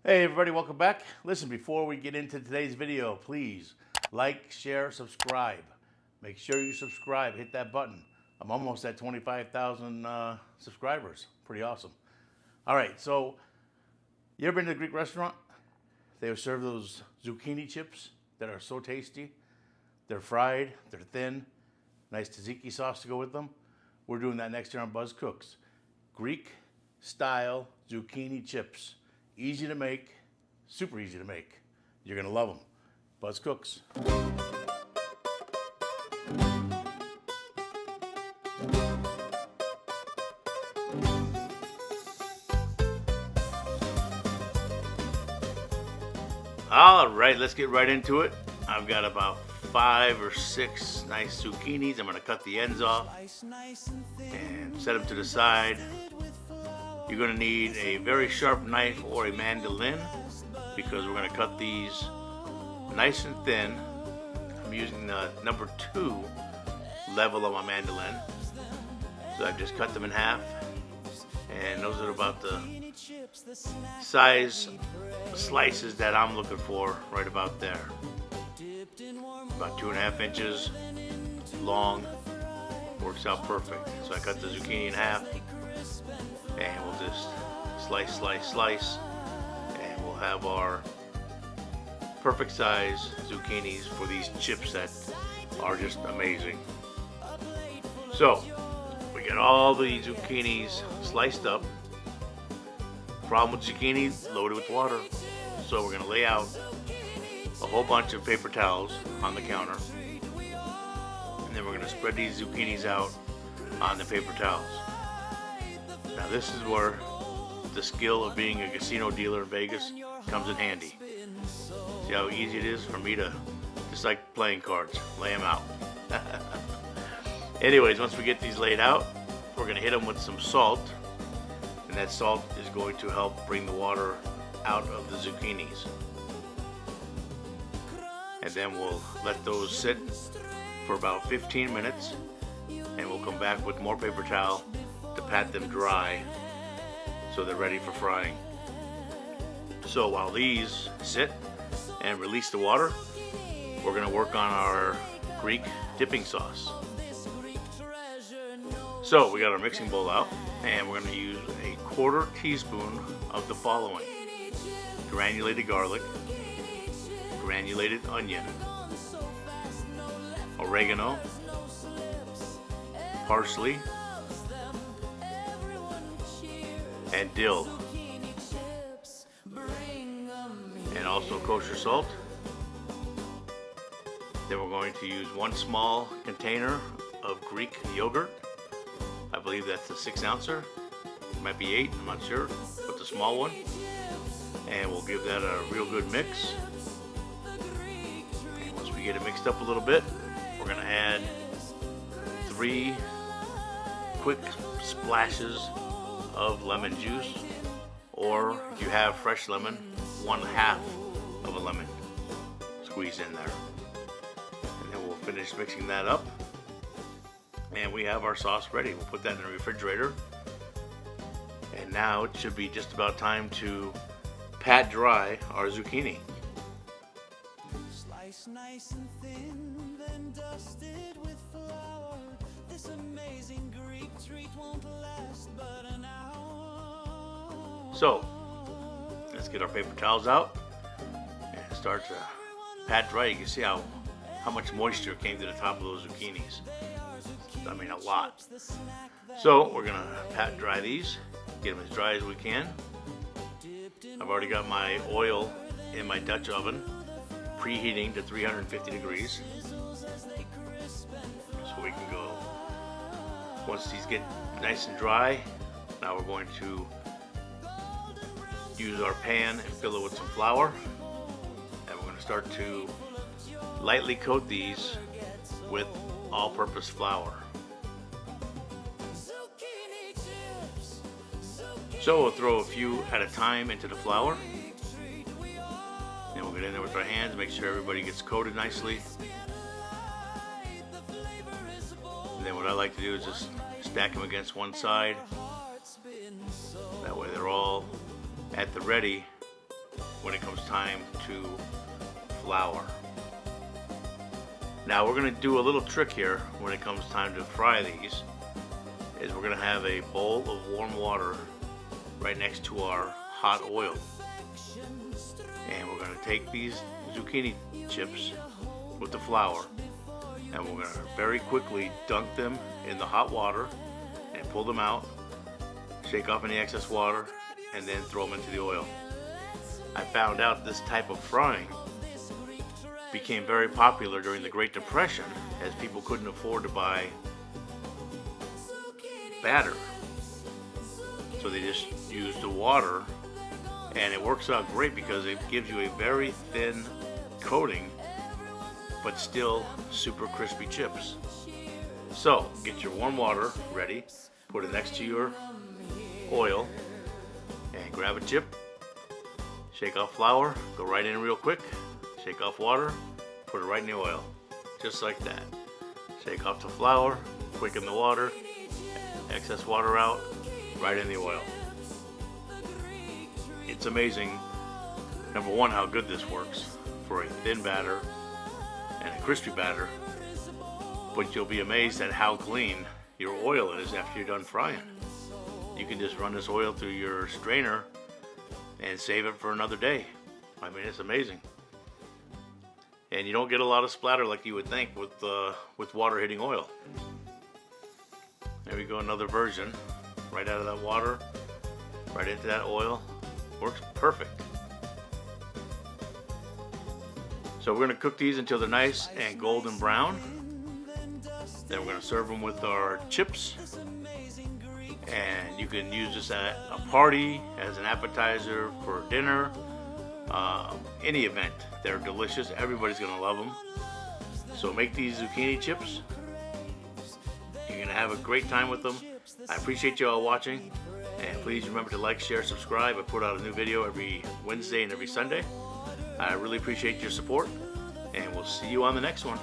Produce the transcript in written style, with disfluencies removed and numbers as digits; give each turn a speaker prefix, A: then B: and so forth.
A: Hey everybody, welcome back. Listen, before we get into today's video, please like, share, subscribe. Make sure you subscribe, hit that button. I'm almost at 25,000 subscribers. Pretty awesome. All right, so you ever been to a Greek restaurant? They serve those zucchini chips that are so tasty. They're fried, they're thin, nice tzatziki sauce to go with them. We're doing that next year on Buzz Cooks. Greek style zucchini chips. Easy to make, super easy to make. You're gonna love them. Buzz Cooks. All right, let's get right into it. I've got about 5 or 6 nice zucchinis. I'm gonna cut the ends off and set them to the side. You're gonna need a very sharp knife or a mandolin because we're gonna cut these nice and thin. I'm using the number 2 level of my mandolin. So I've just cut them in half, and those are about the size slices that I'm looking for, right about there. About 2.5 inches long, works out perfect. So I cut the zucchini in half, and we'll just slice, slice, slice, and we'll have our perfect size zucchinis for these chips that are just amazing. So we got all the zucchinis sliced up. Problem with zucchini, loaded with water. So we're gonna lay out a whole bunch of paper towels on the counter, and then we're gonna spread these zucchinis out on the paper towels. Now this is where the skill of being a casino dealer in Vegas comes in handy. See how easy it is for me to, just like playing cards, lay them out. Anyways, once we get these laid out, we're gonna hit them with some salt, and that salt is going to help bring the water out of the zucchinis. And then we'll let those sit for about 15 minutes, and we'll come back with more paper towel to pat them dry so they're ready for frying. So while these sit and release the water, we're going to work on our Greek dipping sauce. So we got our mixing bowl out, and we're going to use a 1/4 teaspoon of the following: granulated garlic, granulated onion, oregano, parsley, and dill, and also kosher salt. Then we're going to use 1 small container of Greek yogurt. I believe that's a 6-ouncer. It might be 8, I'm not sure, but the small one. And we'll give that a real good mix. And once we get it mixed up a little bit, we're going to add 3 quick splashes of lemon juice, or if you have fresh lemon, 1/2 of a lemon squeeze in there. And then we'll finish mixing that up, and we have our sauce ready. We'll put that in the refrigerator, and now it should be just about time to pat dry our zucchini. Slice nice and thin, then dusted with flour. This amazing Greek treat won't last but an hour. So let's get our paper towels out and start to pat dry. You can see how much moisture came to the top of those zucchinis. I mean, a lot. So we're gonna pat dry these, get them as dry as we can. I've already got my oil in my Dutch oven preheating to 350 degrees, so we can go. Once these get nice and dry, now we're going to use our pan and fill it with some flour, and we're going to start to lightly coat these with all-purpose flour. So we'll throw a few at a time into the flour, and we'll get in there with our hands, make sure everybody gets coated nicely. And then what I like to do is just stack them against one side. That way they're all at the ready when it comes time to flour. Now we're going to do a little trick here when it comes time to fry these. Is we're going to have a bowl of warm water right next to our hot oil, and we're going to take these zucchini chips with the flour, and we're going to very quickly dunk them in the hot water and pull them out, shake off any excess water, and then throw them into the oil. I found out this type of frying became very popular during the Great Depression, as people couldn't afford to buy batter. So they just used the water, and it works out great because it gives you a very thin coating, but still super crispy chips. So get your warm water ready, put it next to your oil, and grab a chip, shake off flour, go right in real quick, shake off water, put it right in the oil, just like that. Shake off the flour, quicken the water, excess water out, right in the oil. It's amazing, number one, how good this works for a thin batter and a crispy batter, but you'll be amazed at how clean your oil is after you're done frying. You can just run this oil through your strainer and save it for another day. I mean, it's amazing. And you don't get a lot of splatter like you would think with water hitting oil. There we go, another version. Right out of that water, right into that oil. Works perfect. So we're going to cook these until they're nice and golden brown. Then we're going to serve them with our chips. And you can use this at a party, as an appetizer for dinner, any event. They're delicious. Everybody's going to love them. So make these zucchini chips. You're going to have a great time with them. I appreciate you all watching. And please remember to like, share, subscribe. I put out a new video every Wednesday and every Sunday. I really appreciate your support. And we'll see you on the next one.